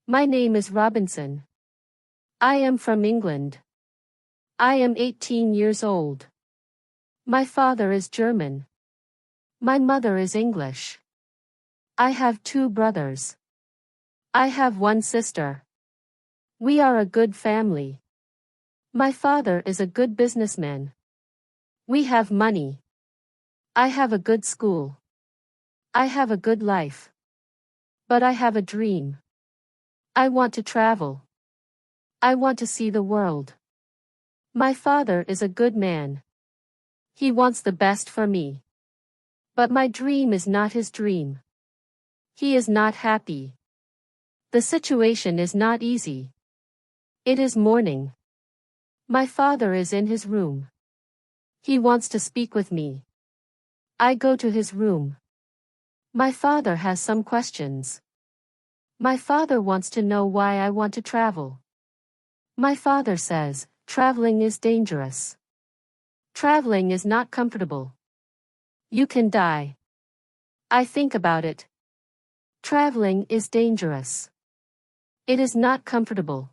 My name is Robinson. I am from England. I am 18 years old. My father is German. My mother is English. I have 2 brothers. I have 1 sister. We are a good family. My father is a good businessman. We have money. I have a good school. I have a good life. But I have a dream. I want to travel. I want to see the world. My father is a good man. He wants the best for me. But my dream is not his dream. He is not happy. The situation is not easy. It is morning. My father is in his room. He wants to speak with me. I go to his room. My father has some questions. My father wants to know why I want to travel. My father says, traveling is dangerous. Traveling is not comfortable. You can die. I think about it. Traveling is dangerous. It is not comfortable.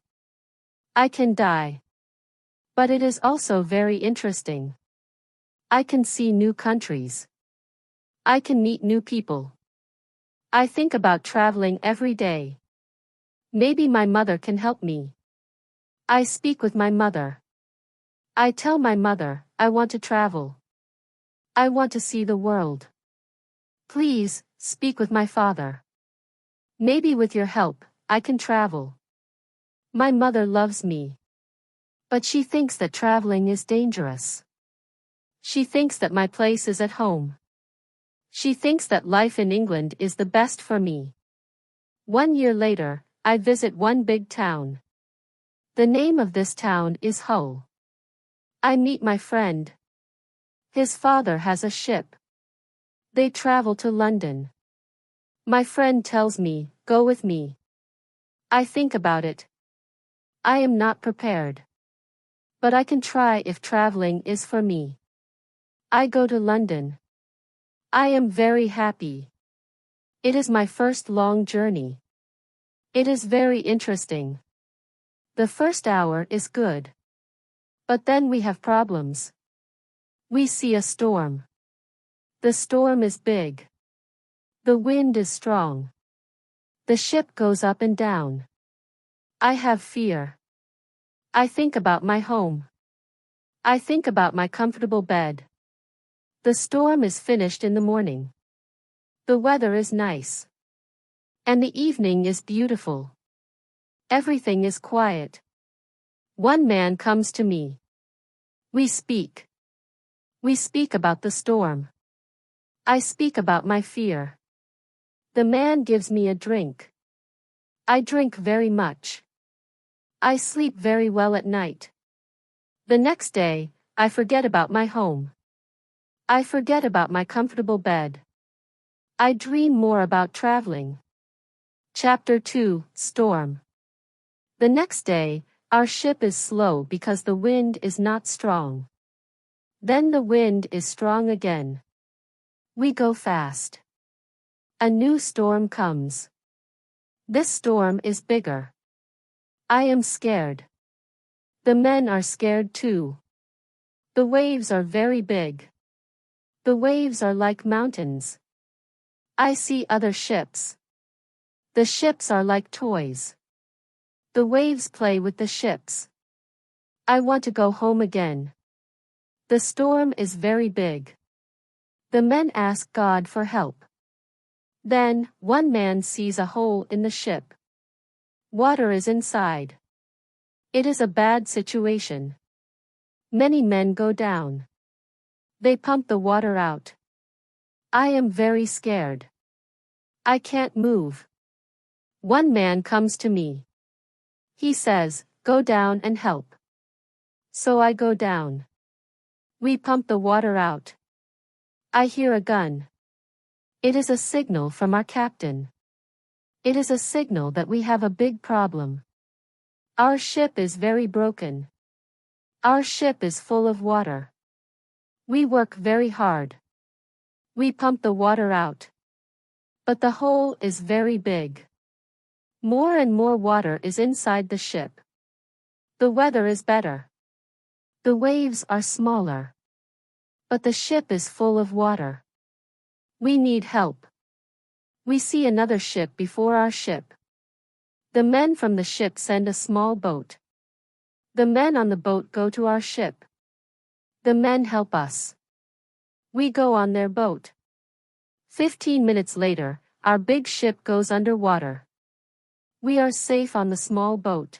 I can die. But it is also very interesting. I can see new countries. I can meet new people. I think about traveling every day. Maybe my mother can help me. I speak with my mother. I tell my mother, I want to travel. I want to see the world. Please, speak with my father. Maybe with your help, I can travel. My mother loves me. But she thinks that traveling is dangerous. She thinks that my place is at home. She thinks that life in England is the best for me. 1 year later, I visit one big town. The name of this town is Hull. I meet my friend. His father has a ship. They travel to London. My friend tells me, go with me. I think about it. I am not prepared. But I can try if traveling is for me. I go to London. I am very happy. It is my first long journey. It is very interesting. The first hour is good. But then we have problems. We see a storm. The storm is big. The wind is strong. The ship goes up and down. I have fear. I think about my home. I think about my comfortable bed. The storm is finished in the morning. The weather is nice. And the evening is beautiful. Everything is quiet. One man comes to me. We speak. We speak about the storm. I speak about my fear. The man gives me a drink. I drink very much. I sleep very well at night. The next day, I forget about my home. I forget about my comfortable bed. I dream more about traveling. Chapter 2, Storm. The next day, our ship is slow because the wind is not strong. Then the wind is strong again. We go fast. A new storm comes. This storm is bigger. I am scared. The men are scared too. The waves are very big. The waves are like mountains. I see other ships. The ships are like toys. The waves play with the ships. I want to go home again. The storm is very big. The men ask God for help. Then, one man sees a hole in the ship. Water is inside. It is a bad situation. Many men go down. They pump the water out. I am very scared. I can't move. One man comes to me. He says, go down and help. So I go down. We pump the water out. I hear a gun. It is a signal from our captain. It is a signal that we have a big problem. Our ship is very broken. Our ship is full of water. We work very hard. We pump the water out. But the hole is very big. More and more water is inside the ship. The weather is better. The waves are smaller. But the ship is full of water. We need help. We see another ship before our ship. The men from the ship send a small boat. The men on the boat go to our ship. The men help us. We go on their boat. 15 minutes later, our big ship goes underwater. We are safe on the small boat.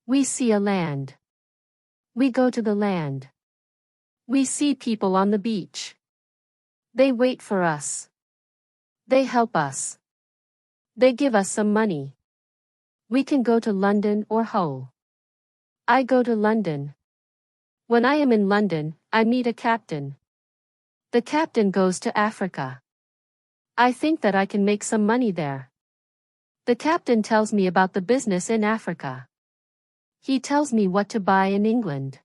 We see a land. We go to the land. We see people on the beach. They wait for us. They help us. They give us some money. We can go to London or Hull. I go to London. When I am in London, I meet a captain. The captain goes to Africa. I think that I can make some money there. The captain tells me about the business in Africa. He tells me what to buy in England.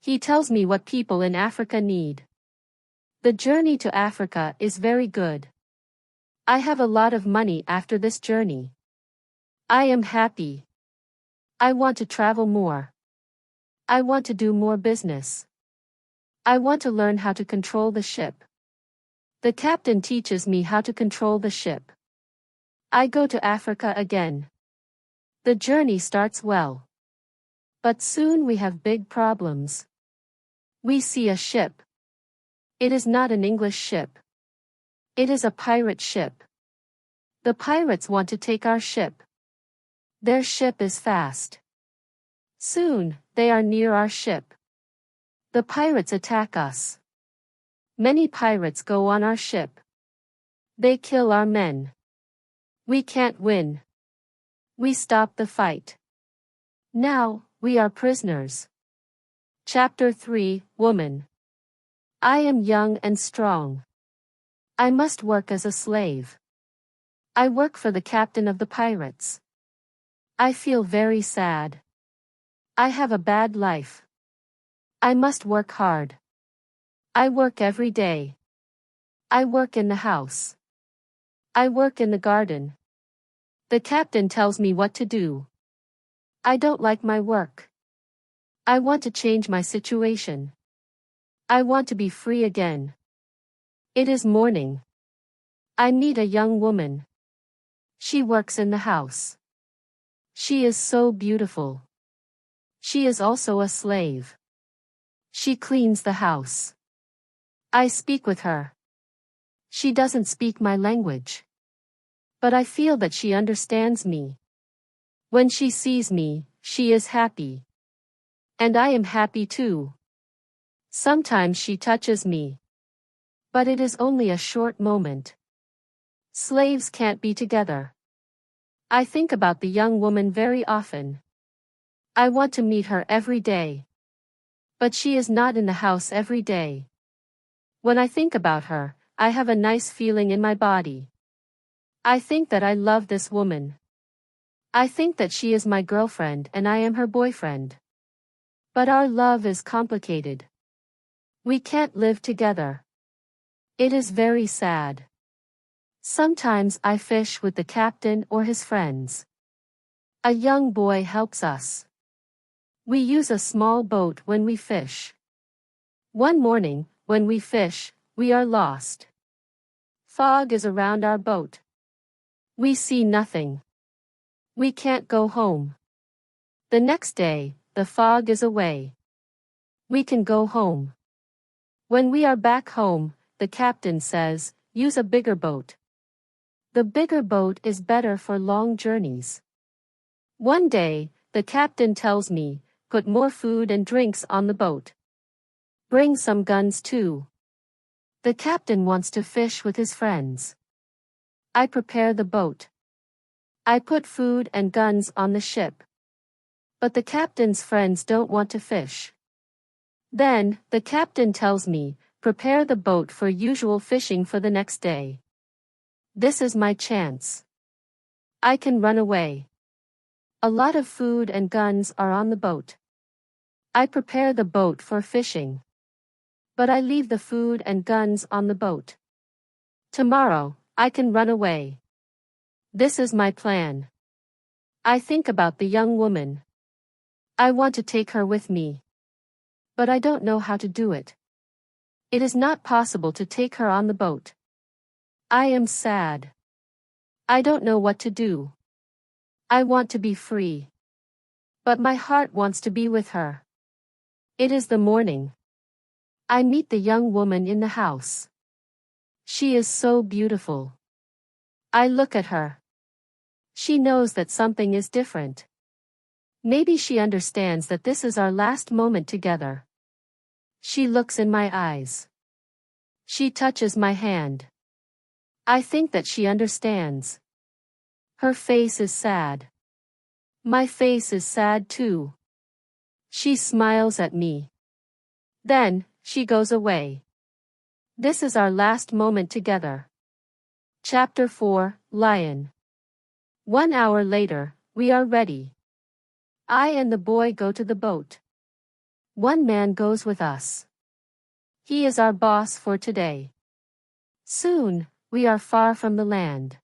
He tells me what people in Africa need. The journey to Africa is very good. I have a lot of money after this journey. I am happy. I want to travel more. I want to do more business. I want to learn how to control the ship. The captain teaches me how to control the ship. I go to Africa again. The journey starts well. But soon we have big problems. We see a ship. It is not an English ship. It is a pirate ship. The pirates want to take our ship. Their ship is fast. Soon, they are near our ship. The pirates attack us. Many pirates go on our ship. They kill our men. We can't win. We stop the fight. Now, we are prisoners. Chapter 3, Woman. I am young and strong. I must work as a slave. I work for the captain of the pirates. I feel very sad. I have a bad life. I must work hard. I work every day. I work in the house. I work in the garden. The captain tells me what to do. I don't like my work. I want to change my situation. I want to be free again. It is morning. I meet a young woman. She works in the house. She is so beautiful. She is also a slave. She cleans the house. I speak with her. She doesn't speak my language. But I feel that she understands me. When she sees me, she is happy. And I am happy too. Sometimes she touches me. But it is only a short moment. Slaves can't be together. I think about the young woman very often. I want to meet her every day. But she is not in the house every day. When I think about her, I have a nice feeling in my body. I think that I love this woman. I think that she is my girlfriend and I am her boyfriend. But our love is complicated. We can't live together. It is very sad. Sometimes I fish with the captain or his friends. A young boy helps us. We use a small boat when we fish. One morning, when we fish, we are lost. Fog is around our boat. We see nothing. We can't go home. The next day, the fog is away. We can go home. When we are back home, the captain says, use a bigger boat. The bigger boat is better for long journeys. One day, the captain tells me, put more food and drinks on the boat. Bring some guns too. The captain wants to fish with his friends. I prepare the boat. I put food and guns on the ship. But the captain's friends don't want to fish. Then, the captain tells me, prepare the boat for usual fishing for the next day. This is my chance. I can run away. A lot of food and guns are on the boat. I prepare the boat for fishing. But I leave the food and guns on the boat. Tomorrow, I can run away. This is my plan. I think about the young woman. I want to take her with me. But I don't know how to do it. It is not possible to take her on the boat. I am sad. I don't know what to do. I want to be free. But my heart wants to be with her. It is the morning. I meet the young woman in the house. She is so beautiful. I look at her. She knows that something is different. Maybe she understands that this is our last moment together. She looks in my eyes. She touches my hand. I think that she understands. Her face is sad. My face is sad too. She smiles at me. Then, she goes away. This is our last moment together. Chapter 4, Lion. 1 hour later, we are ready. I and the boy go to the boat. One man goes with us. He is our boss for today. Soon, we are far from the land.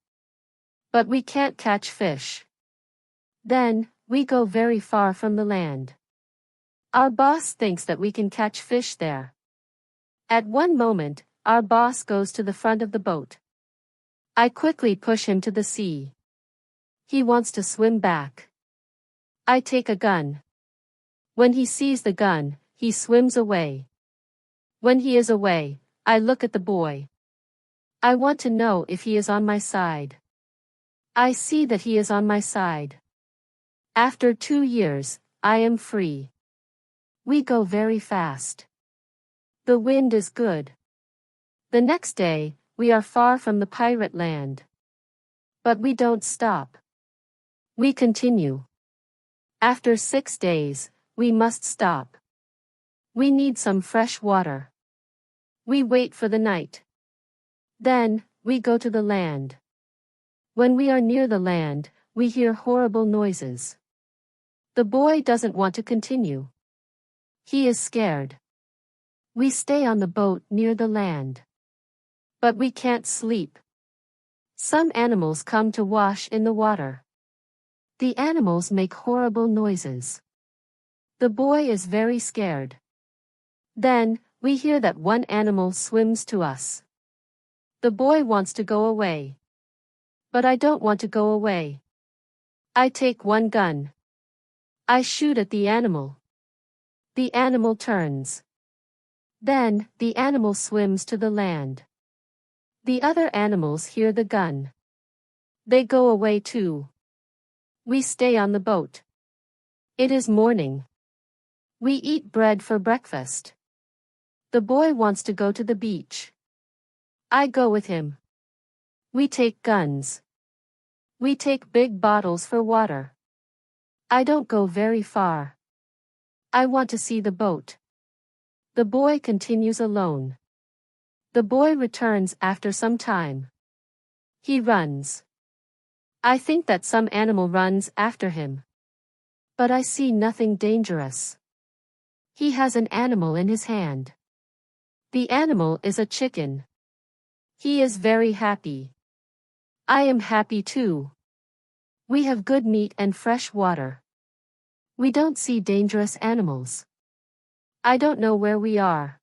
But we can't catch fish. Then, we go very far from the land. Our boss thinks that we can catch fish there. At one moment, our boss goes to the front of the boat. I quickly push him to the sea. He wants to swim back. I take a gun. When he sees the gun, he swims away. When he is away, I look at the boy. I want to know if he is on my side. I see that he is on my side. After 2 years, I am free. We go very fast. The wind is good. The next day, we are far from the pirate land. But we don't stop. We continue. After 6 days, we must stop. We need some fresh water. We wait for the night. Then, we go to the land. When we are near the land, we hear horrible noises. The boy doesn't want to continue. He is scared. We stay on the boat near the land. But we can't sleep. Some animals come to wash in the water. The animals make horrible noises. The boy is very scared. Then, we hear that one animal swims to us. The boy wants to go away. But I don't want to go away. I take one gun. I shoot at the animal. The animal turns. Then, the animal swims to the land. The other animals hear the gun. They go away too. We stay on the boat. It is morning. We eat bread for breakfast. The boy wants to go to the beach. I go with him. We take guns. We take big bottles for water. I don't go very far. I want to see the boat. The boy continues alone. The boy returns after some time. He runs. I think that some animal runs after him. But I see nothing dangerous. He has an animal in his hand. The animal is a chicken. He is very happy. I am happy too. We have good meat and fresh water. We don't see dangerous animals. I don't know where we are.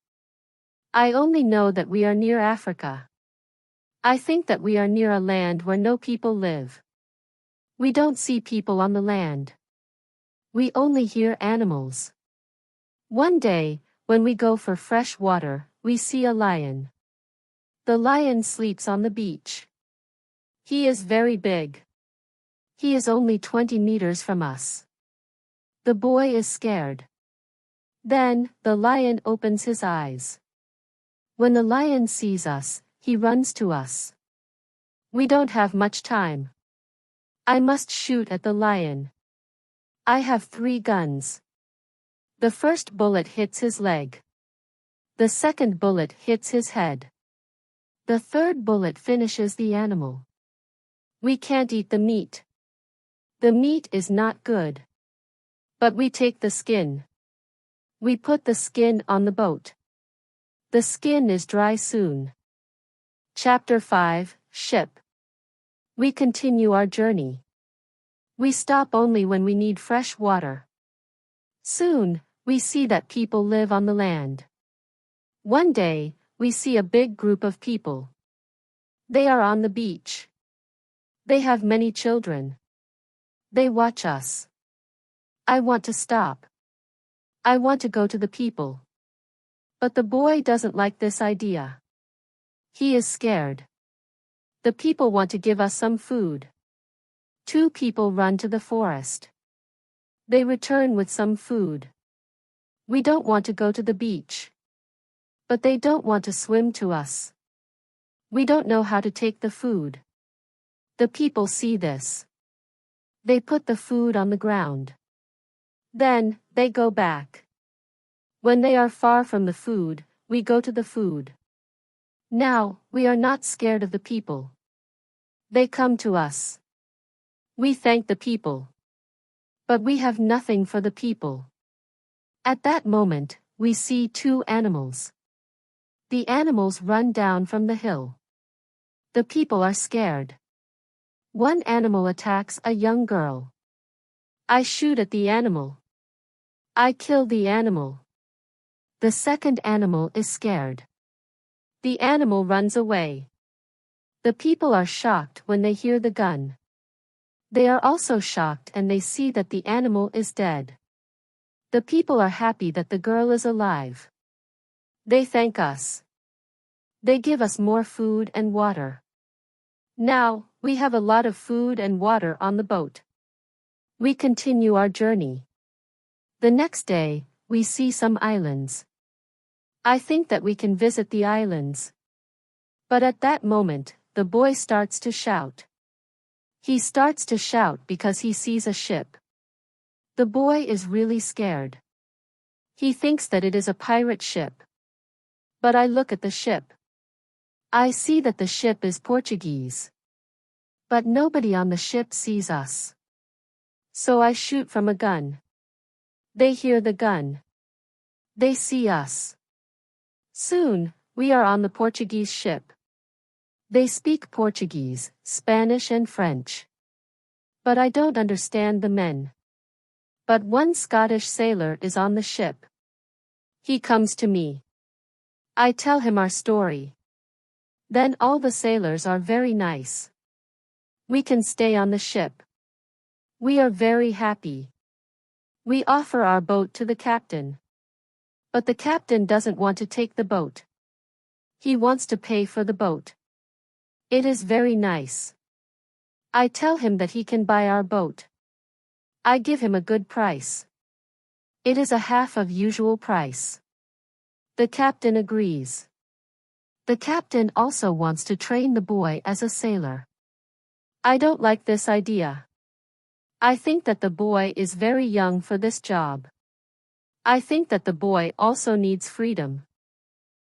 I only know that we are near Africa. I think that we are near a land where no people live. We don't see people on the land. We only hear animals. One day, when we go for fresh water, we see a lion. The lion sleeps on the beach. He is very big. He is only 20 meters from us. The boy is scared. Then, the lion opens his eyes. When the lion sees us, he runs to us. We don't have much time. I must shoot at the lion. I have 3 guns. The first bullet hits his leg. The second bullet hits his head. The third bullet finishes the animal. We can't eat the meat. The meat is not good. But we take the skin. We put the skin on the boat. The skin is dry soon. Chapter 5, Ship. We continue our journey. We stop only when we need fresh water. Soon, we see that people live on the land. One day, we see a big group of people. They are on the beach. They have many children. They watch us. I want to stop. I want to go to the people. But the boy doesn't like this idea. He is scared. The people want to give us some food. Two people run to the forest. They return with some food. We don't want to go to the beach. But they don't want to swim to us. We don't know how to take the food. The people see this. They put the food on the ground. Then, they go back. When they are far from the food, we go to the food. Now, we are not scared of the people. They come to us. We thank the people. But we have nothing for the people. At that moment, we see two animals. The animals run down from the hill. The people are scared. One animal attacks a young girl. I shoot at the animal. I kill the animal. The second animal is scared. The animal runs away. The people are shocked when they hear the gun. They are also shocked and they see that the animal is dead. The people are happy that the girl is alive. They thank us. They give us more food and water. Now, we have a lot of food and water on the boat. We continue our journey. The next day, we see some islands. I think that we can visit the islands. But at that moment, the boy starts to shout. He starts to shout because he sees a ship. The boy is really scared. He thinks that it is a pirate ship. But I look at the ship. I see that the ship is Portuguese. But nobody on the ship sees us. So I shoot from a gun. They hear the gun. They see us. Soon, we are on the Portuguese ship. They speak Portuguese, Spanish and French. But I don't understand the men. But one Scottish sailor is on the ship. He comes to me. I tell him our story. Then all the sailors are very nice. We can stay on the ship. We are very happy. We offer our boat to the captain. But the captain doesn't want to take the boat. He wants to pay for the boat. It is very nice. I tell him that he can buy our boat. I give him a good price. It is a half of usual price. The captain agrees. The captain also wants to train the boy as a sailor. I don't like this idea. I think that the boy is very young for this job. I think that the boy also needs freedom.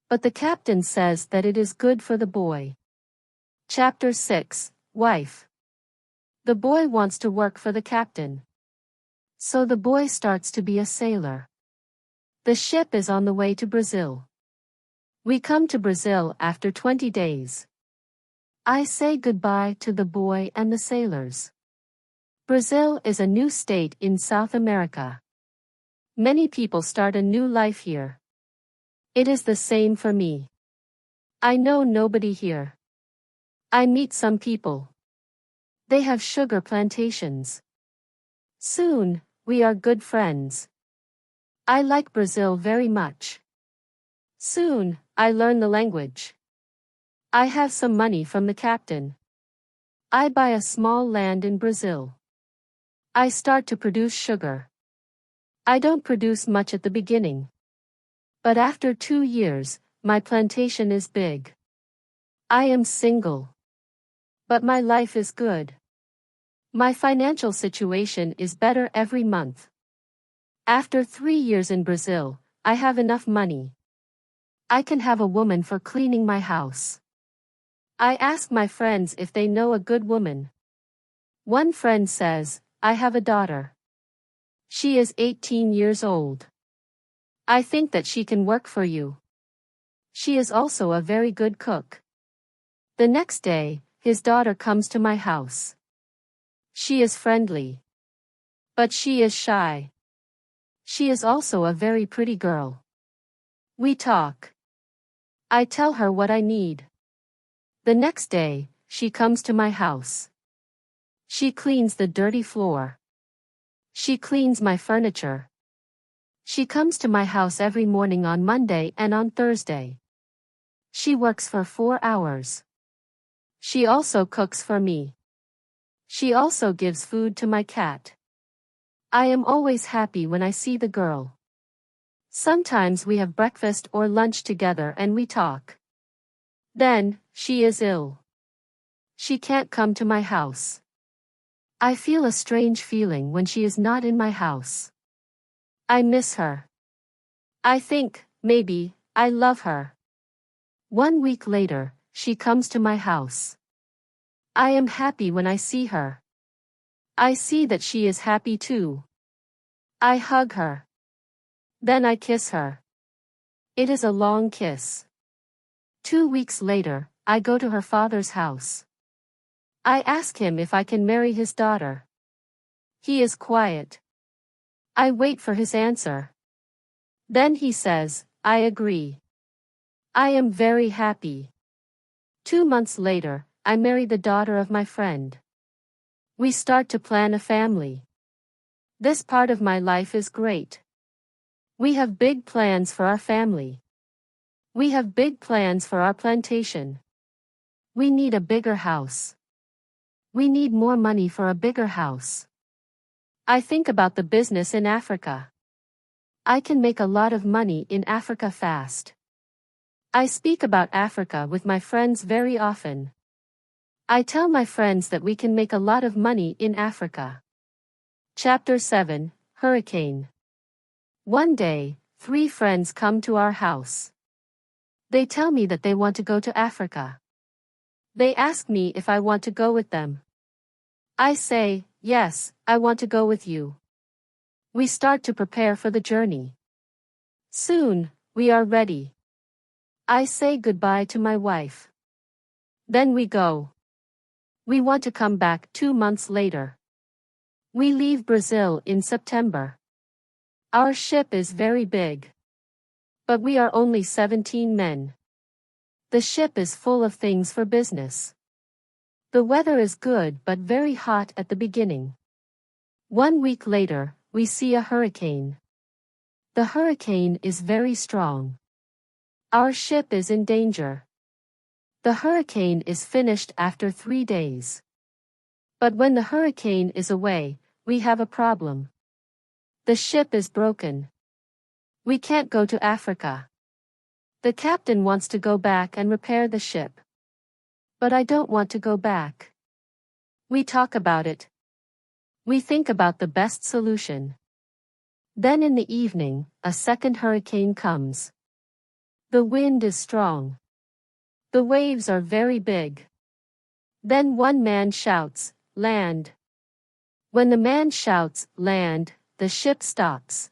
But the captain says that it is good for the boy. Chapter 6, Wife. The boy wants to work for the captain. So the boy starts to be a sailor. The ship is on the way to Brazil. We come to Brazil after 20 days. I say goodbye to the boy and the sailors. Brazil is a new state in South America. Many people start a new life here. It is the same for me. I know nobody here. I meet some people. They have sugar plantations. Soon, we are good friends. I like Brazil very much. Soon, I learn the language. I have some money from the captain. I buy a small land in Brazil. I start to produce sugar. I don't produce much at the beginning. But after 2 years, my plantation is big. I am single. But my life is good. My financial situation is better every month. After 3 years in Brazil, I have enough money. I can have a woman for cleaning my house. I ask my friends if they know a good woman. One friend says, I have a daughter. She is 18 years old. I think that she can work for you. She is also a very good cook. The next day, his daughter comes to my house. She is friendly. But she is shy. She is also a very pretty girl. We talk. I tell her what I need. The next day, she comes to my house. She cleans the dirty floor. She cleans my furniture. She comes to my house every morning on Monday and on Thursday. She works for 4 hours. She also cooks for me. She also gives food to my cat. I am always happy when I see the girl. Sometimes we have breakfast or lunch together and we talk. Then, she is ill. She can't come to my house. I feel a strange feeling when she is not in my house. I miss her. I think, maybe, I love her. 1 week later, she comes to my house. I am happy when I see her. I see that she is happy too. I hug her. Then I kiss her. It is a long kiss. 2 weeks later, I go to her father's house. I ask him if I can marry his daughter. He is quiet. I wait for his answer. Then he says, I agree. I am very happy. 2 months later, I marry the daughter of my friend. We start to plan a family. This part of my life is great. We have big plans for our family. We have big plans for our plantation. We need a bigger house. We need more money for a bigger house. I think about the business in Africa. I can make a lot of money in Africa fast. I speak about Africa with my friends very often. I tell my friends that we can make a lot of money in Africa. Chapter 7, Hurricane. One day, 3 friends come to our house. They tell me that they want to go to Africa. They ask me if I want to go with them. I say, yes, I want to go with you. We start to prepare for the journey. Soon, we are ready. I say goodbye to my wife. Then we go. We want to come back 2 months later. We leave Brazil in September. Our ship is very big. But we are only 17 men. The ship is full of things for business. The weather is good but very hot at the beginning. 1 week later, we see a hurricane. The hurricane is very strong. Our ship is in danger. The hurricane is finished after 3 days. But when the hurricane is away, we have a problem. The ship is broken. We can't go to Africa. The captain wants to go back and repair the ship. But I don't want to go back. We talk about it. We think about the best solution. Then in the evening, a second hurricane comes. The wind is strong. The waves are very big. Then one man shouts, "Land." When the man shouts, "Land," the ship stops.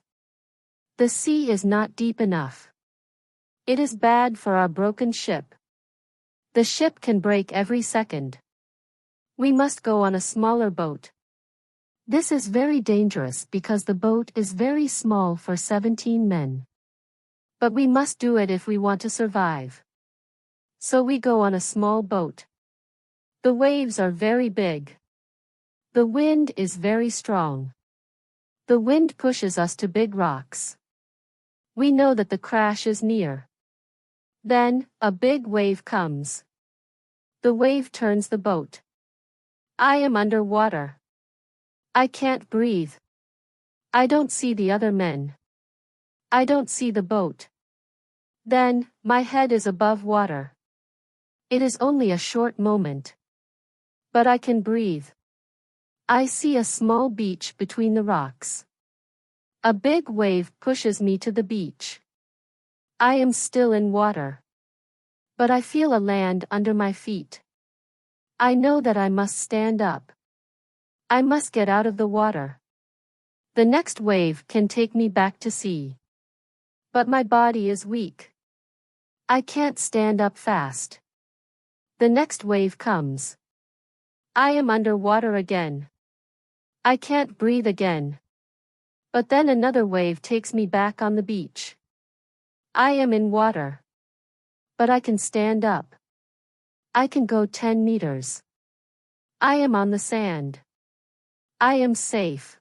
The sea is not deep enough. It is bad for our broken ship. The ship can break every second. We must go on a smaller boat. This is very dangerous because the boat is very small for 17 men. But we must do it if we want to survive. So we go on a small boat. The waves are very big. The wind is very strong. The wind pushes us to big rocks. We know that the crash is near. Then, a big wave comes. The wave turns the boat. I am under water. I can't breathe. I don't see the other men. I don't see the boat. Then, my head is above water. It is only a short moment. But I can breathe. I see a small beach between the rocks. A big wave pushes me to the beach. I am still in water. But I feel a land under my feet. I know that I must stand up. I must get out of the water. The next wave can take me back to sea. But my body is weak. I can't stand up fast. The next wave comes. I am underwater again. I can't breathe again. But then another wave takes me back on the beach. I am in water. But I can stand up. I can go 10 meters. I am on the sand. I am safe.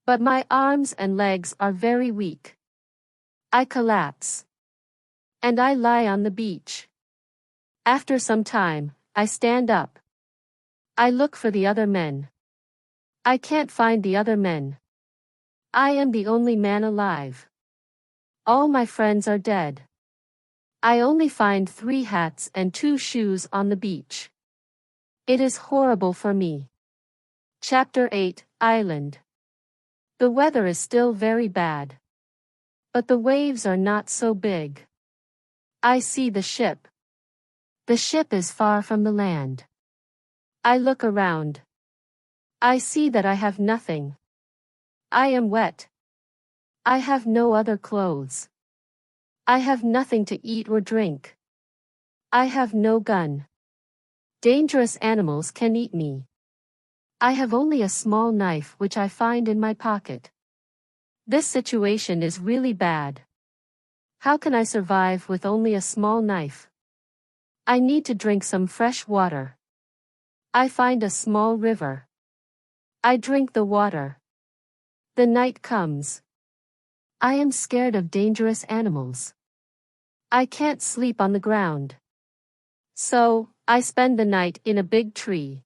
But my arms and legs are very weak. I collapse. And I lie on the beach. After some time, I stand up. I look for the other men. I can't find the other men. I am the only man alive. All my friends are dead. I only find 3 hats and 2 shoes on the beach. It is horrible for me. Chapter 8, Island. The weather is still very bad. But the waves are not so big. I see the ship. The ship is far from the land. I look around. I see that I have nothing. I am wet. I have no other clothes. I have nothing to eat or drink. I have no gun. Dangerous animals can eat me. I have only a small knife which I find in my pocket. This situation is really bad. How can I survive with only a small knife? I need to drink some fresh water. I find a small river. I drink the water. The night comes. I am scared of dangerous animals. I can't sleep on the ground. So, I spend the night in a big tree.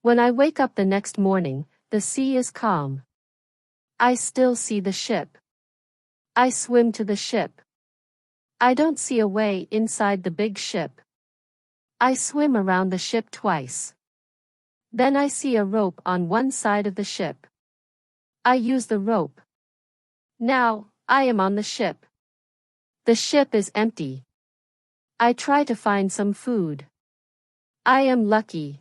When I wake up the next morning, the sea is calm. I still see the ship. I swim to the ship. I don't see a way inside the big ship. I swim around the ship twice. Then I see a rope on one side of the ship. I use the rope. Now, I am on the ship. The ship is empty. I try to find some food. I am lucky.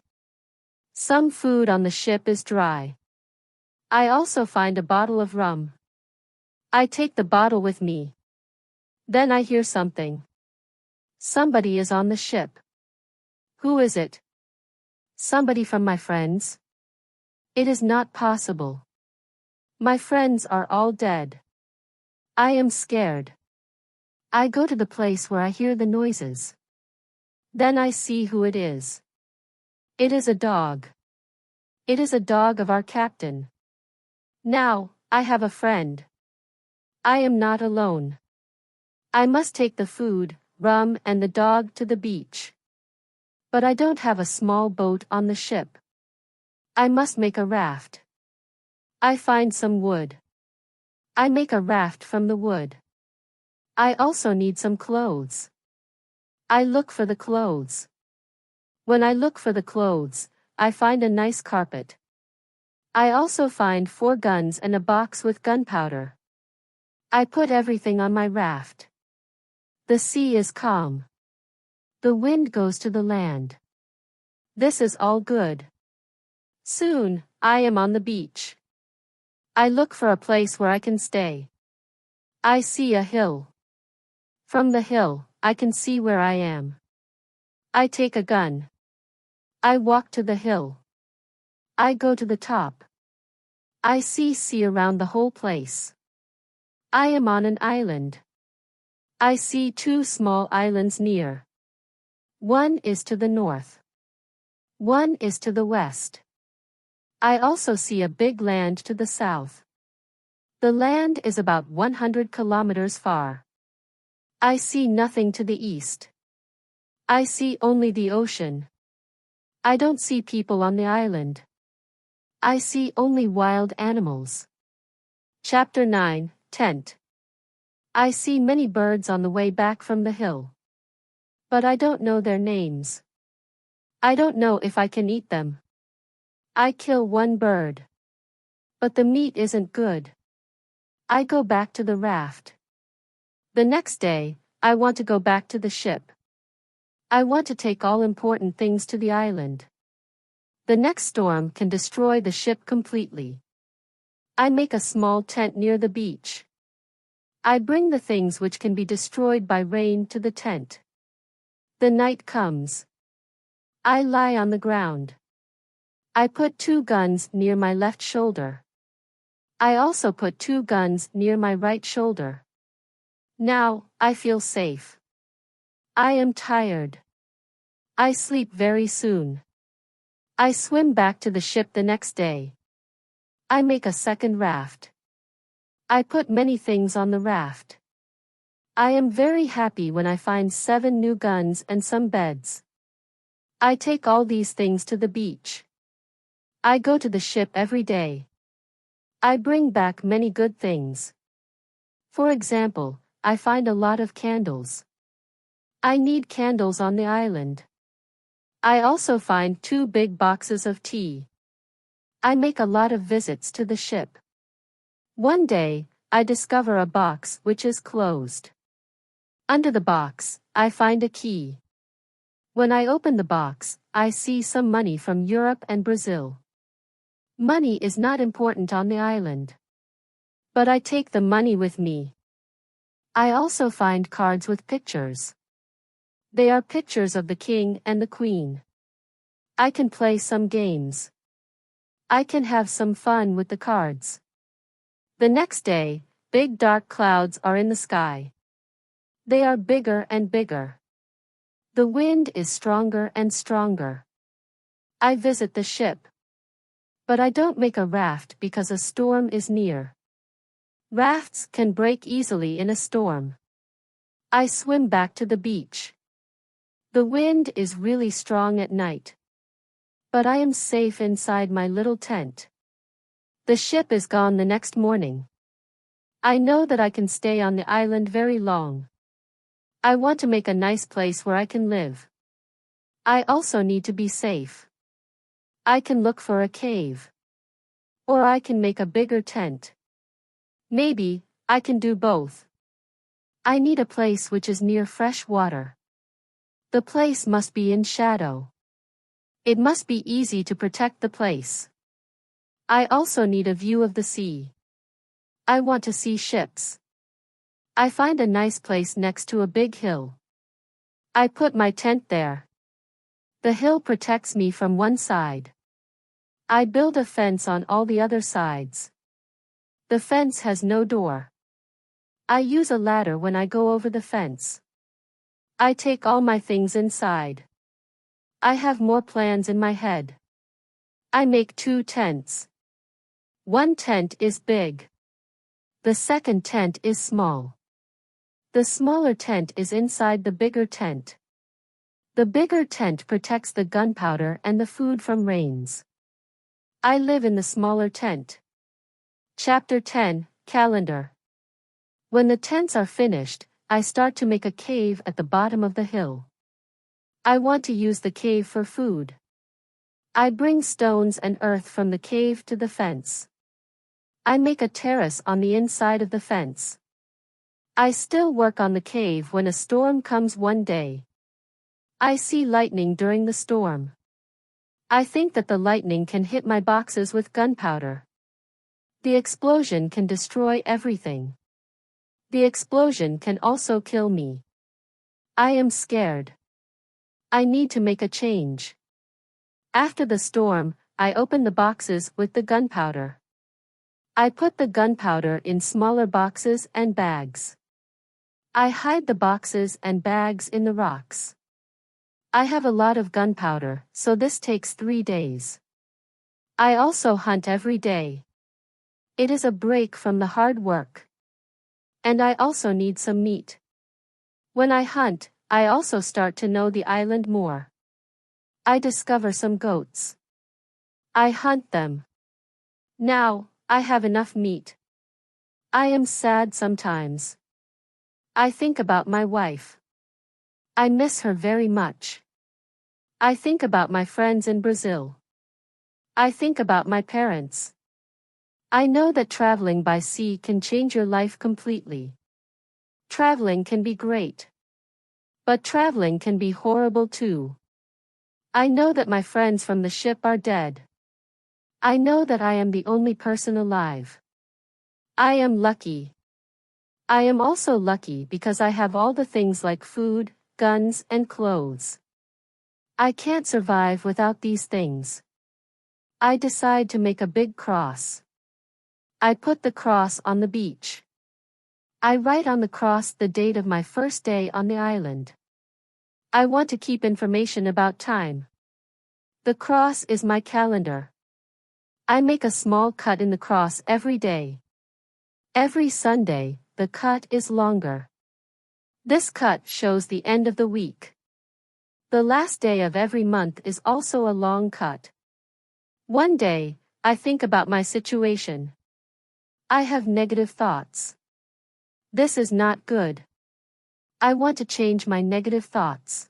Some food on the ship is dry. I also find a bottle of rum. I take the bottle with me. Then I hear something. Somebody is on the ship. Who is it? Somebody from my friends? It is not possible. My friends are all dead. I am scared. I go to the place where I hear the noises. Then I see who it is. It is a dog. It is a dog of our captain. Now, I have a friend. I am not alone. I must take the food, rum, and the dog to the beach. But I don't have a small boat on the ship. I must make a raft. I find some wood. I make a raft from the wood. I also need some clothes. I look for the clothes. When I look for the clothes, I find a nice carpet. I also find 4 guns and a box with gunpowder. I put everything on my raft. The sea is calm. The wind goes to the land. This is all good. Soon, I am on the beach. I look for a place where I can stay. I see a hill. From the hill, I can see where I am. I take a gun. I walk to the hill. I go to the top. I see around the whole place. I am on an island. I see 2 small islands near. One is to the north. One is to the west. I also see a big land to the south. The land is about 100 kilometers far. I see nothing to the east. I see only the ocean. I don't see people on the island. I see only wild animals. Chapter 9, Tent. I see many birds on the way back from the hill. But I don't know their names. I don't know if I can eat them. I kill one bird. But the meat isn't good. I go back to the raft. The next day, I want to go back to the ship. I want to take all important things to the island. The next storm can destroy the ship completely. I make a small tent near the beach. I bring the things which can be destroyed by rain to the tent. The night comes. I lie on the ground. I put 2 guns near my left shoulder. I also put 2 guns near my right shoulder. Now, I feel safe. I am tired. I sleep very soon. I swim back to the ship the next day. I make a second raft. I put many things on the raft. I am very happy when I find 7 new guns and some beds. I take all these things to the beach. I go to the ship every day. I bring back many good things. For example, I find a lot of candles. I need candles on the island. I also find 2 big boxes of tea. I make a lot of visits to the ship. One day, I discover a box which is closed. Under the box, I find a key. When I open the box, I see some money from Europe and Brazil. Money is not important on the island. But I take the money with me. I also find cards with pictures. They are pictures of the king and the queen. I can play some games. I can have some fun with the cards. The next day, big dark clouds are in the sky. They are bigger and bigger. The wind is stronger and stronger. I visit the ship. But I don't make a raft because a storm is near. Rafts can break easily in a storm. I swim back to the beach. The wind is really strong at night. But I am safe inside my little tent. The ship is gone the next morning. I know that I can stay on the island very long. I want to make a nice place where I can live. I also need to be safe. I can look for a cave. Or I can make a bigger tent. Maybe, I can do both. I need a place which is near fresh water. The place must be in shadow. It must be easy to protect the place. I also need a view of the sea. I want to see ships. I find a nice place next to a big hill. I put my tent there. The hill protects me from one side. I build a fence on all the other sides. The fence has no door. I use a ladder when I go over the fence. I take all my things inside. I have more plans in my head. I make 2 tents. One tent is big. The second tent is small. The smaller tent is inside the bigger tent. The bigger tent protects the gunpowder and the food from rains. I live in the smaller tent. Chapter 10, Calendar. When the tents are finished, I start to make a cave at the bottom of the hill. I want to use the cave for food. I bring stones and earth from the cave to the fence. I make a terrace on the inside of the fence. I still work on the cave when a storm comes one day. I see lightning during the storm. I think that the lightning can hit my boxes with gunpowder. The explosion can destroy everything. The explosion can also kill me. I am scared. I need to make a change. After the storm, I open the boxes with the gunpowder. I put the gunpowder in smaller boxes and bags. I hide the boxes and bags in the rocks. I have a lot of gunpowder, so this takes 3 days. I also hunt every day. It is a break from the hard work. And I also need some meat. When I hunt, I also start to know the island more. I discover some goats. I hunt them. Now, I have enough meat. I am sad sometimes. I think about my wife. I miss her very much. I think about my friends in Brazil. I think about my parents. I know that traveling by sea can change your life completely. Traveling can be great. But traveling can be horrible too. I know that my friends from the ship are dead. I know that I am the only person alive. I am lucky. I am also lucky because I have all the things like food, guns, and clothes. I can't survive without these things. I decide to make a big cross. I put the cross on the beach. I write on the cross the date of my first day on the island. I want to keep information about time. The cross is my calendar. I make a small cut in the cross every day. Every Sunday, the cut is longer. This cut shows the end of the week. The last day of every month is also a long cut. One day, I think about my situation. I have negative thoughts. This is not good. I want to change my negative thoughts.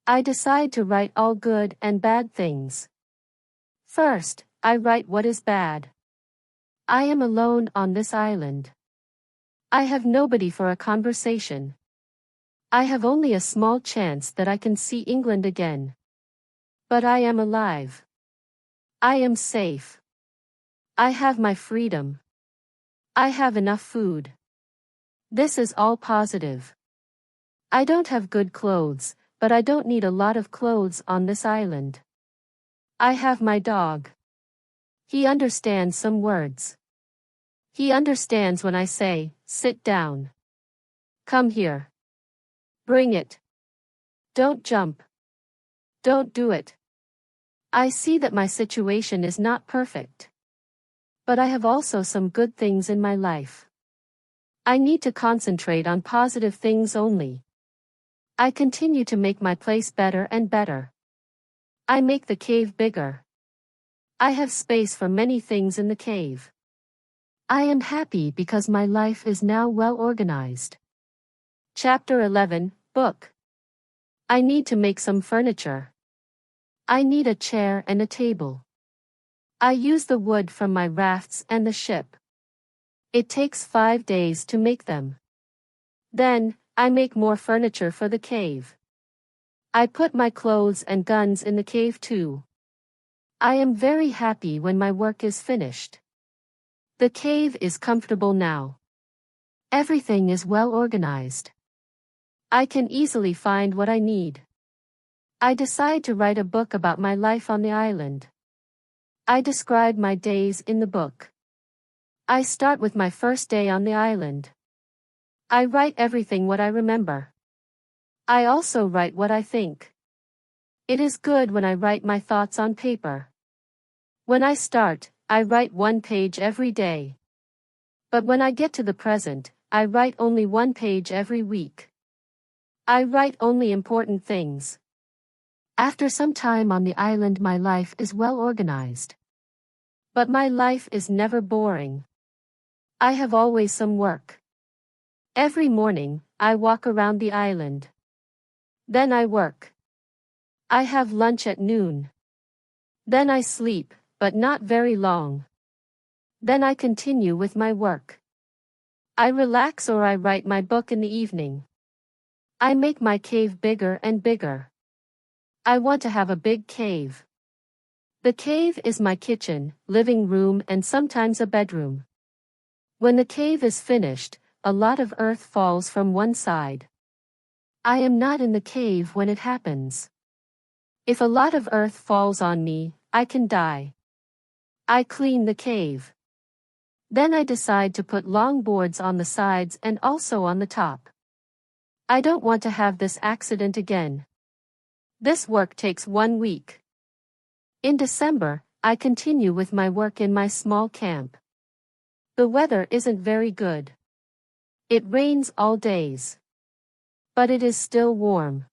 I decide to write all good and bad things. First, I write what is bad. I am alone on this island. I have nobody for a conversation. I have only a small chance that I can see England again. But I am alive. I am safe. I have my freedom. I have enough food. This is all positive. I don't have good clothes, but I don't need a lot of clothes on this island. I have my dog. He understands some words. He understands when I say, sit down. Come here. Bring it. Don't jump. Don't do it. I see that my situation is not perfect. But I have also some good things in my life. I need to concentrate on positive things only. I continue to make my place better and better. I make the cave bigger. I have space for many things in the cave. I am happy because my life is now well organized. Chapter 11, Book. I need to make some furniture. I need a chair and a table. I use the wood from my rafts and the ship. It takes 5 days to make them. Then, I make more furniture for the cave. I put my clothes and guns in the cave too. I am very happy when my work is finished. The cave is comfortable now. Everything is well organized. I can easily find what I need. I decide to write a book about my life on the island. I describe my days in the book. I start with my first day on the island. I write everything what I remember. I also write what I think. It is good when I write my thoughts on paper. When I start, I write 1 page every day. But when I get to the present, I write only 1 page every week. I write only important things. After some time on the island, my life is well organized. But my life is never boring. I have always some work. Every morning, I walk around the island. Then I work. I have lunch at noon. Then I sleep, but not very long. Then I continue with my work. I relax or I write my book in the evening. I make my cave bigger and bigger. I want to have a big cave. The cave is my kitchen, living room and sometimes a bedroom. When the cave is finished, a lot of earth falls from one side. I am not in the cave when it happens. If a lot of earth falls on me, I can die. I clean the cave. Then I decide to put long boards on the sides and also on the top. I don't want to have this accident again. This work takes 1 week. In December, I continue with my work in my small camp. The weather isn't very good. It rains all days. But it is still warm.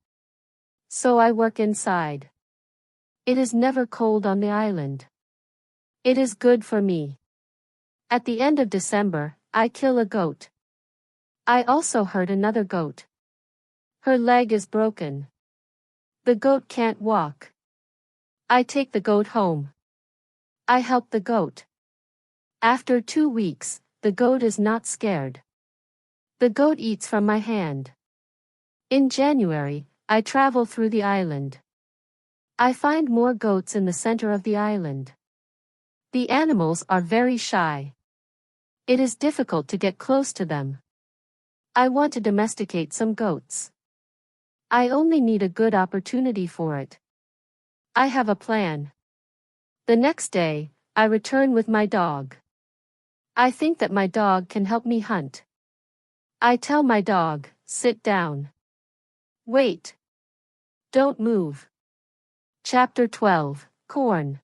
So I work inside. It is never cold on the island. It is good for me. At the end of December, I kill a goat. I also hurt another goat. Her leg is broken. The goat can't walk. I take the goat home. I help the goat. After 2 weeks, the goat is not scared. The goat eats from my hand. In January, I travel through the island. I find more goats in the center of the island. The animals are very shy. It is difficult to get close to them. I want to domesticate some goats. I only need a good opportunity for it. I have a plan. The next day, I return with my dog. I think that my dog can help me hunt. I tell my dog, sit down. Wait. Don't move. Chapter 12, Corn.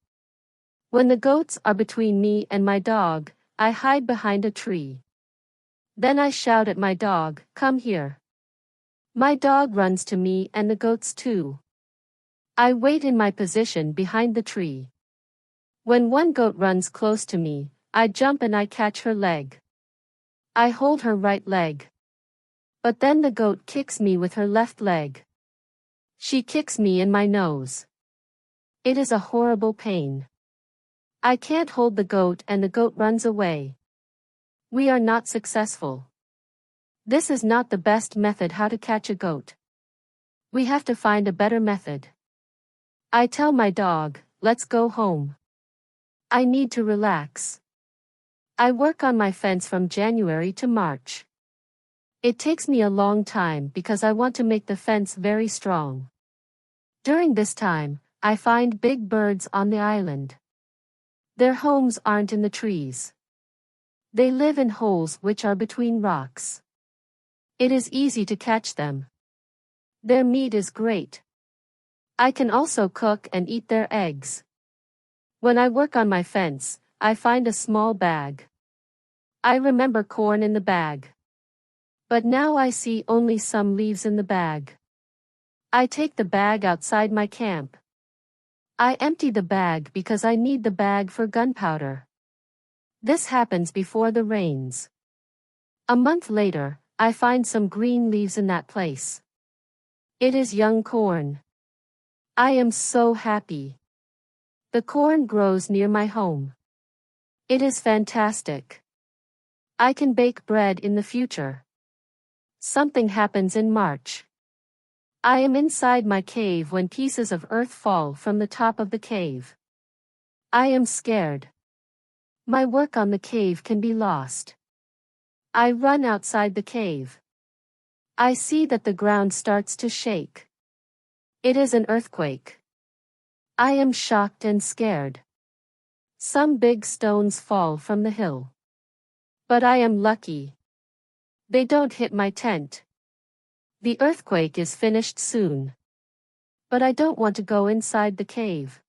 When the goats are between me and my dog, I hide behind a tree. Then I shout at my dog, come here. My dog runs to me and the goats too. I wait in my position behind the tree. When one goat runs close to me, I jump and I catch her leg. I hold her right leg. But then the goat kicks me with her left leg. She kicks me in my nose. It is a horrible pain. I can't hold the goat and the goat runs away. We are not successful. This is not the best method how to catch a goat. We have to find a better method. I tell my dog, let's go home. I need to relax. I work on my fence from January to March. It takes me a long time because I want to make the fence very strong. During this time, I find big birds on the island. Their homes aren't in the trees. They live in holes which are between rocks. It is easy to catch them. Their meat is great. I can also cook and eat their eggs. When I work on my fence, I find a small bag. I remember corn in the bag. But now I see only some leaves in the bag. I take the bag outside my camp. I empty the bag because I need the bag for gunpowder. This happens before the rains. A month later, I find some green leaves in that place. It is young corn. I am so happy. The corn grows near my home. It is fantastic. I can bake bread in the future. Something happens in March. I am inside my cave when pieces of earth fall from the top of the cave. I am scared. My work on the cave can be lost. I run outside the cave. I see that the ground starts to shake. It is an earthquake. I am shocked and scared. Some big stones fall from the hill. But I am lucky. They don't hit my tent. The earthquake is finished soon. But I don't want to go inside the cave.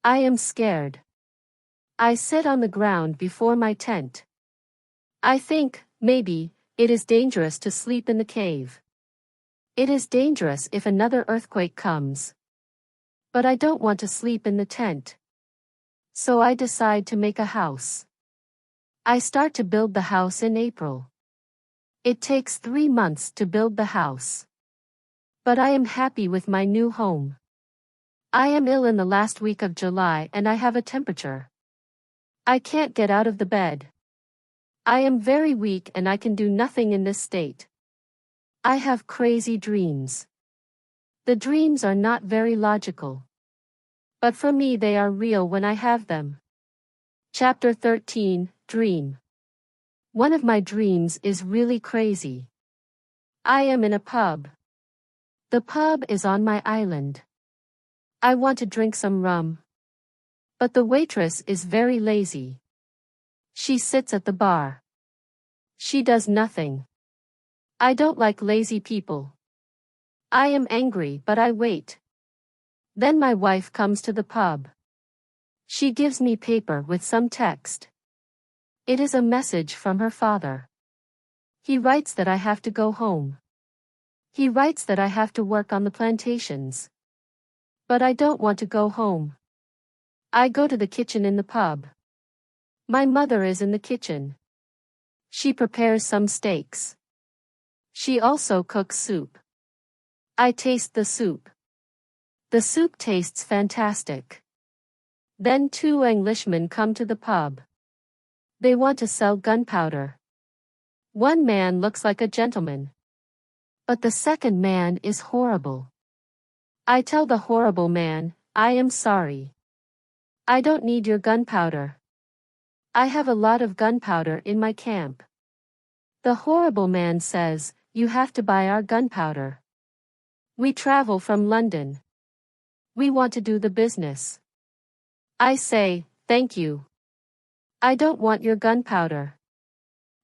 I am scared. I sit on the ground before my tent. I think, maybe, it is dangerous to sleep in the cave. It is dangerous if another earthquake comes. But I don't want to sleep in the tent. So I decide to make a house. I start to build the house in April. It takes 3 months to build the house. But I am happy with my new home. I am ill in the last week of July and I have a temperature. I can't get out of the bed. I am very weak and I can do nothing in this state. I have crazy dreams. The dreams are not very logical. But for me they are real when I have them. Chapter 13, Dream. One of my dreams is really crazy. I am in a pub. The pub is on my island. I want to drink some rum. But the waitress is very lazy. She sits at the bar. She does nothing. I don't like lazy people. I am angry but I wait. Then my wife comes to the pub. She gives me paper with some text. It is a message from her father. He writes that I have to go home. He writes that I have to work on the plantations. But I don't want to go home. I go to the kitchen in the pub. My mother is in the kitchen. She prepares some steaks. She also cooks soup. I taste the soup. The soup tastes fantastic. Then 2 Englishmen come to the pub. They want to sell gunpowder. One man looks like a gentleman. But the second man is horrible. I tell the horrible man, I am sorry. I don't need your gunpowder. I have a lot of gunpowder in my camp. The horrible man says, you have to buy our gunpowder. We travel from London. We want to do the business. I say, thank you. I don't want your gunpowder.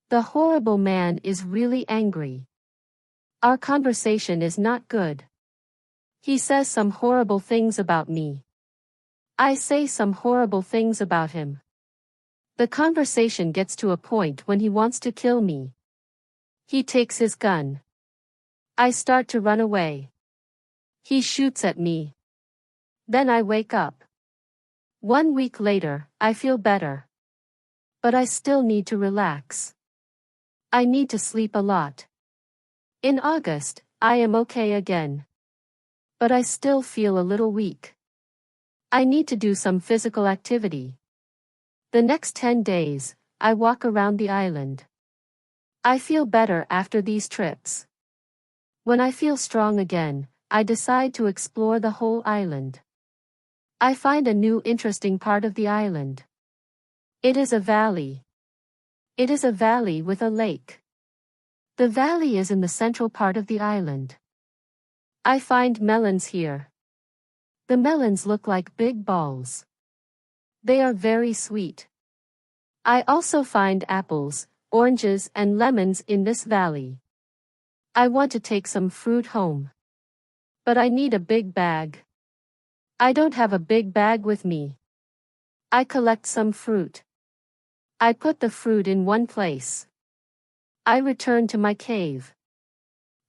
The horrible man is really angry. Our conversation is not good. He says some horrible things about me. I say some horrible things about him. The conversation gets to a point when he wants to kill me. He takes his gun. I start to run away. He shoots at me. Then I wake up. 1 week later, I feel better. But I still need to relax. I need to sleep a lot. In August, I am okay again. But I still feel a little weak. I need to do some physical activity. The next 10 days, I walk around the island. I feel better after these trips. When I feel strong again, I decide to explore the whole island. I find a new interesting part of the island. It is a valley. It is a valley with a lake. The valley is in the central part of the island. I find melons here. The melons look like big balls. They are very sweet. I also find apples, oranges and lemons in this valley. I want to take some fruit home. But I need a big bag. I don't have a big bag with me. I collect some fruit. I put the fruit in one place. I return to my cave.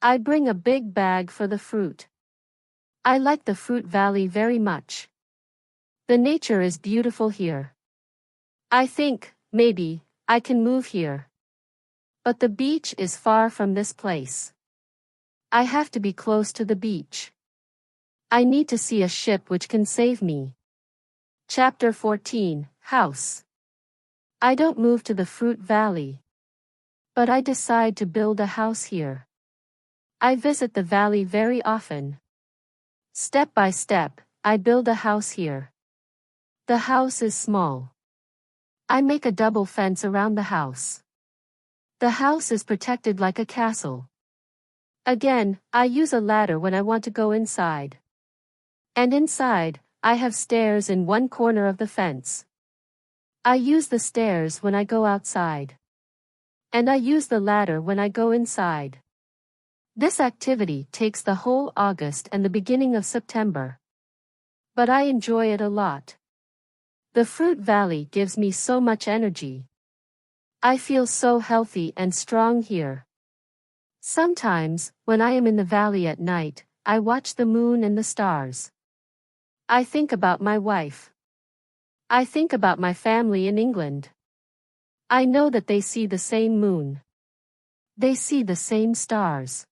I bring a big bag for the fruit. I like the fruit valley very much. The nature is beautiful here. I think, maybe, I can move here. But the beach is far from this place. I have to be close to the beach. I need to see a ship which can save me. Chapter 14, House. I don't move to the fruit valley. But I decide to build a house here. I visit the valley very often. Step by step, I build a house here. The house is small. I make a double fence around the house. The house is protected like a castle. Again, I use a ladder when I want to go inside. And inside, I have stairs in one corner of the fence. I use the stairs when I go outside. And I use the ladder when I go inside. This activity takes the whole August and the beginning of September. But I enjoy it a lot. The fruit valley gives me so much energy. I feel so healthy and strong here. Sometimes, when I am in the valley at night, I watch the moon and the stars. I think about my wife. I think about my family in England. I know that they see the same moon. They see the same stars.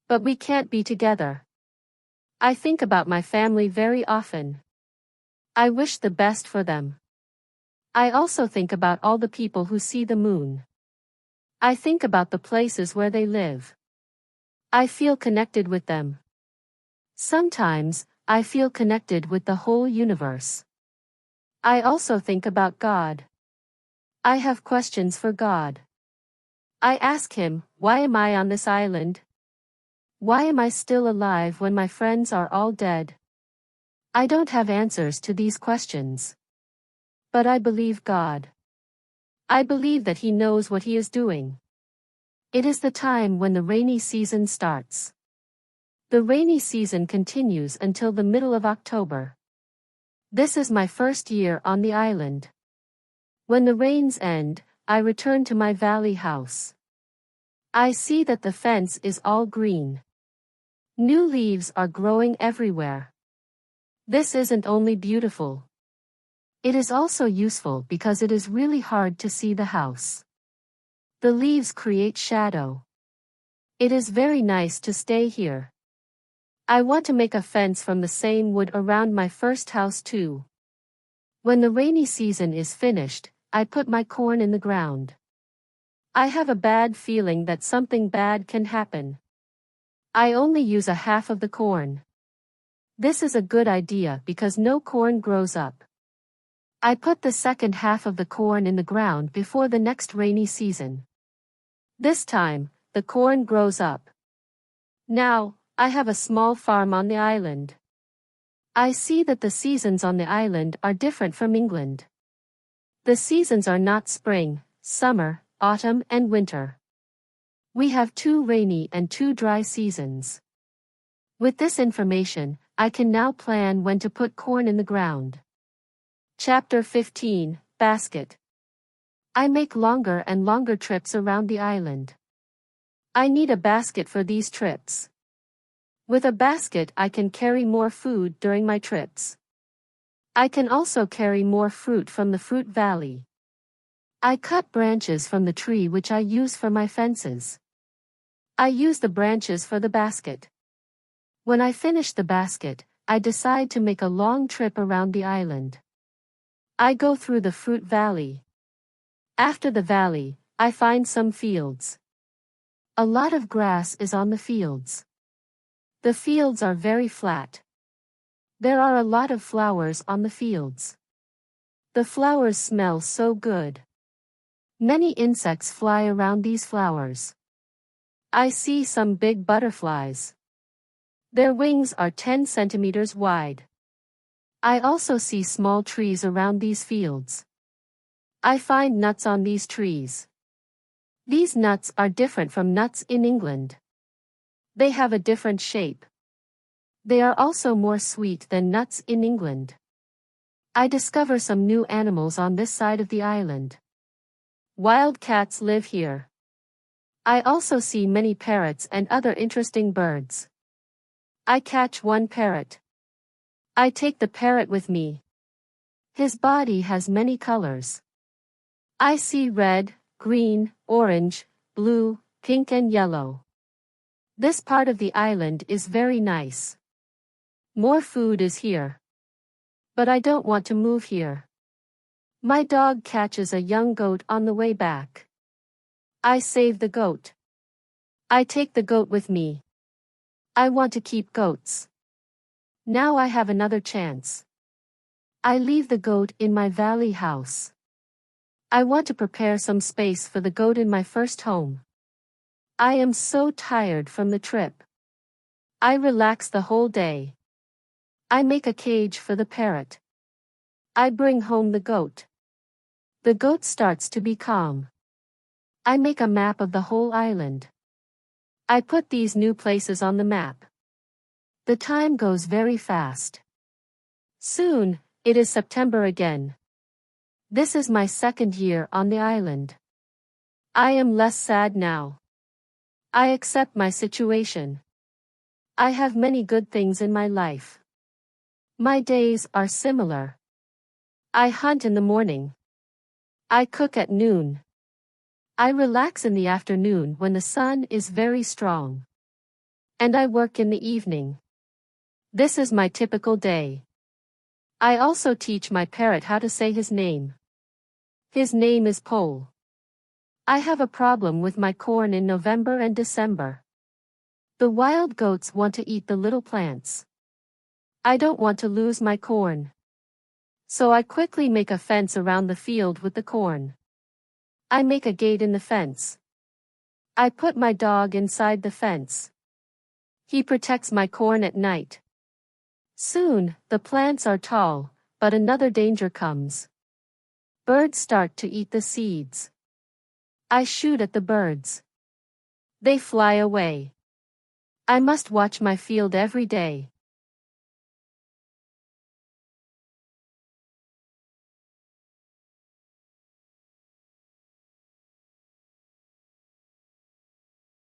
But we can't be together. I think about my family very often. I wish the best for them. I also think about all the people who see the moon. I think about the places where they live. I feel connected with them. Sometimes, I feel connected with the whole universe. I also think about God. I have questions for God. I ask him, why am I on this island? Why am I still alive when my friends are all dead? I don't have answers to these questions. But I believe God. I believe that he knows what he is doing. It is the time when the rainy season starts. The rainy season continues until the middle of October. This is my first year on the island. When the rains end, I return to my valley house. I see that the fence is all green. New leaves are growing everywhere. This isn't only beautiful. It is also useful because it is really hard to see the house. The leaves create shadow. It is very nice to stay here. I want to make a fence from the same wood around my first house too. When the rainy season is finished, I put my corn in the ground. I have a bad feeling that something bad can happen. I only use a half of the corn. This is a good idea because no corn grows up. I put the second half of the corn in the ground before the next rainy season. This time, the corn grows up. Now, I have a small farm on the island. I see that the seasons on the island are different from England. The seasons are not spring, summer, autumn and winter. We have 2 rainy and 2 dry seasons. With this information, I can now plan when to put corn in the ground. Chapter 15, Basket. I make longer and longer trips around the island. I need a basket for these trips. With a basket I can carry more food during my trips. I can also carry more fruit from the fruit valley. I cut branches from the tree which I use for my fences. I use the branches for the basket. When I finish the basket, I decide to make a long trip around the island. I go through the fruit valley. After the valley, I find some fields. A lot of grass is on the fields. The fields are very flat. There are a lot of flowers on the fields. The flowers smell so good. Many insects fly around these flowers. I see some big butterflies. Their wings are 10 centimeters wide. I also see small trees around these fields. I find nuts on these trees. These nuts are different from nuts in England. They have a different shape. They are also more sweet than nuts in England. I discover some new animals on this side of the island. Wild cats live here. I also see many parrots and other interesting birds. I catch one parrot. I take the parrot with me. His body has many colors. I see red, green, orange, blue, pink and yellow. This part of the island is very nice. More food is here. But I don't want to move here. My dog catches a young goat on the way back. I save the goat. I take the goat with me. I want to keep goats. Now I have another chance. I leave the goat in my valley house. I want to prepare some space for the goat in my first home. I am so tired from the trip. I relax the whole day. I make a cage for the parrot. I bring home the goat. The goat starts to be calm. I make a map of the whole island. I put these new places on the map. The time goes very fast. Soon, it is September again. This is my second year on the island. I am less sad now. I accept my situation. I have many good things in my life. My days are similar. I hunt in the morning. I cook at noon. I relax in the afternoon when the sun is very strong. And I work in the evening. This is my typical day. I also teach my parrot how to say his name. His name is Pole. I have a problem with my corn in November and December. The wild goats want to eat the little plants. I don't want to lose my corn. So I quickly make a fence around the field with the corn. I make a gate in the fence. I put my dog inside the fence. He protects my corn at night. Soon, the plants are tall, but another danger comes. Birds start to eat the seeds. I shoot at the birds. They fly away. I must watch my field every day.